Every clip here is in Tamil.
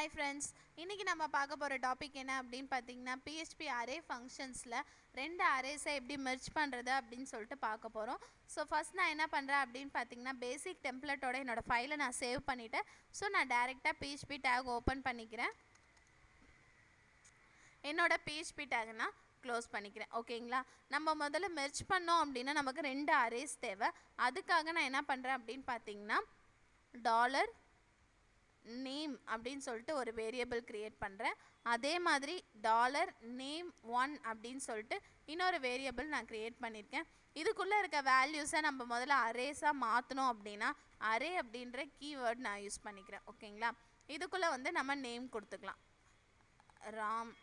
ஹாய் ஃப்ரெண்ட்ஸ், இன்றைக்கி நம்ம பார்க்க போகிற டாபிக் என்ன அப்படின்னு பார்த்தீங்கன்னா PHP அரே ஃபங்க்ஷன்ஸில் ரெண்டு அரேஸை எப்படி மெர்ஜ் பண்ணுறது அப்படின்னு சொல்லிட்டு பார்க்க போகிறோம். ஸோ ஃபஸ்ட் நான் என்ன பண்ணுறேன் அப்படின்னு பார்த்தீங்கன்னா பேசிக் டெம்ப்ளேட்டோட என்னோடய ஃபைலை நான் சேவ் பண்ணிவிட்டேன். ஸோ நான் டைரெக்டாக PHP டேக் ஓப்பன் பண்ணிக்கிறேன். என்னோடய PHP டேக் நான் க்ளோஸ் பண்ணிக்கிறேன். ஓகேங்களா, நம்ம முதல்ல மெர்ஜ் பண்ணோம் அப்படின்னா நமக்கு ரெண்டு அரேஸ் தேவை. அதுக்காக நான் என்ன பண்ணுறேன் அப்படின்னு பார்த்தீங்கன்னா டாலர் நேம் அப்படின்னு சொல்லிட்டு ஒரு வேரியபிள் க்ரியேட் பண்ணுறேன். அதே மாதிரி டாலர் நேம்1 அப்படின்னு சொல்லிட்டு இன்னொரு வேரியபிள் நான் க்ரியேட் பண்ணியிருக்கேன். இதுக்குள்ளே இருக்க வேல்யூஸை நம்ம முதல்ல அரேஸாக மாற்றணும் அப்படின்னா அரே அப்படின்ற கீவேர்ட் நான் யூஸ் பண்ணிக்கிறேன். ஓகேங்களா, இதுக்குள்ளே வந்து நம்ம நேம் கொடுத்துக்கலாம். ராம்,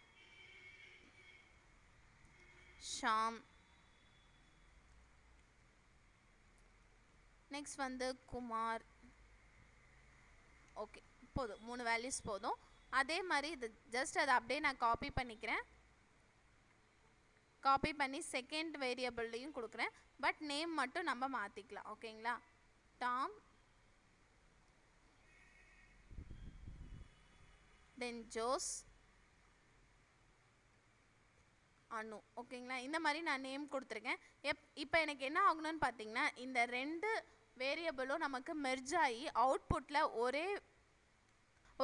ஷாம், நெக்ஸ்ட் வந்து குமார். ஓகே, போதும், 3 வேல்யூஸ் போதும். அதே மாதிரி இது ஜஸ்ட் அதை அப்படியே நான் காப்பி பண்ணிக்கிறேன். காப்பி பண்ணி செகண்ட் வேரியபிள்லையும் கொடுக்குறேன். பட் நேம் மட்டும் நம்ம மாற்றிக்கலாம். ஓகேங்களா, டாம், தென் ஜோஸ், அனு. ஓகேங்களா, இந்த மாதிரி நான் நேம் கொடுத்துருக்கேன். இப்போ எனக்கு என்ன ஆகணும்னு பார்த்தீங்கன்னா இந்த ரெண்டு வேரியபிளும் நமக்கு மெர்ஜ் ஆகி அவுட்புட்டில்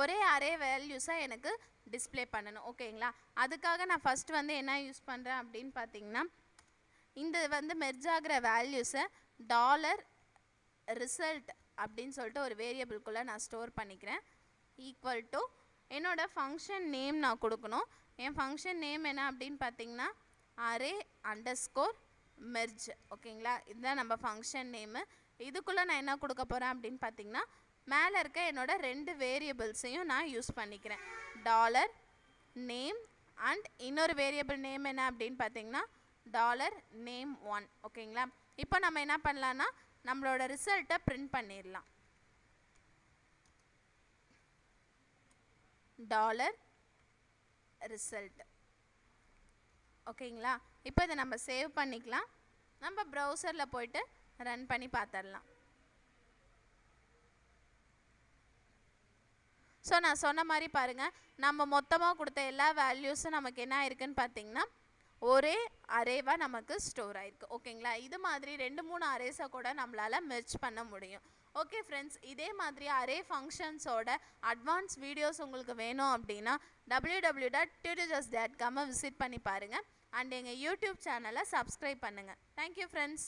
ஒரே அரே வேல்யூஸை எனக்கு டிஸ்பிளே பண்ணணும். ஓகேங்களா, அதுக்காக நான் ஃபஸ்ட்டு வந்து என்ன யூஸ் பண்ணுறேன் அப்படின்னு பார்த்தீங்கன்னா இந்த வந்து மெர்ஜ் ஆகிற வேல்யூஸை டாலர் ரிசல்ட் அப்படின்னு சொல்லிட்டு ஒரு வேரியபிள்குள்ளே நான் ஸ்டோர் பண்ணிக்கிறேன். ஈக்குவல் டு என்னோடய ஃபங்க்ஷன் நேம் நான் கொடுக்கணும். என் ஃபங்க்ஷன் நேம் என்ன அப்படின்னு பார்த்தீங்கன்னா அரே அண்டர்ஸ்கோர் மெர்ஜ். ஓகேங்களா, இதுதான் நம்ம ஃபங்க்ஷன் நேமு. இதுக்குள்ளே நான் என்ன கொடுக்க போகிறேன் அப்படின்னு பார்த்தீங்கன்னா மேலே இருக்க என்னோட ரெண்டு வேரியபிள்ஸையும் நான் யூஸ் பண்ணிக்கிறேன். டாலர் நேம் அண்ட் இன்னொரு வேரியபிள் நேம் என்ன அப்படின்னு பார்த்தீங்கன்னா டாலர் நேம்1. ஓகேங்களா, இப்போ நம்ம என்ன பண்ணலான்னா நம்மளோட ரிசல்ட்டை பிரிண்ட் பண்ணிடலாம். Dollar result. ஓகேங்களா, இப்போ இதை நம்ம சேவ் பண்ணிக்கலாம். நம்ம ப்ரௌசரில் போய்ட்டு ரன் பண்ணி பார்த்துடலாம். ஸோ நான் சொன்ன மாதிரி பாருங்கள், நம்ம மொத்தமாக கொடுத்த எல்லா வேல்யூஸும் நமக்கு என்ன ஆயிருக்குன்னு பார்த்தீங்கன்னா ஒரே அரேவாக நமக்கு ஸ்டோர் ஆயிருக்கு. ஓகேங்களா, இது மாதிரி 2-3 அரேஸை கூட நம்மளால் மெர்ஜ் பண்ண முடியும். ஓகே ஃப்ரெண்ட்ஸ், இதே மாதிரி அரே ஃபங்க்ஷன்ஸோட அட்வான்ஸ் வீடியோஸ் உங்களுக்கு வேணும் அப்படின்னா www.tutorjust.com விசிட் பண்ணி பாருங்கள். அண்ட் எங்கள் யூடியூப் சேனலை சப்ஸ்கிரைப் பண்ணுங்கள். Thank you friends.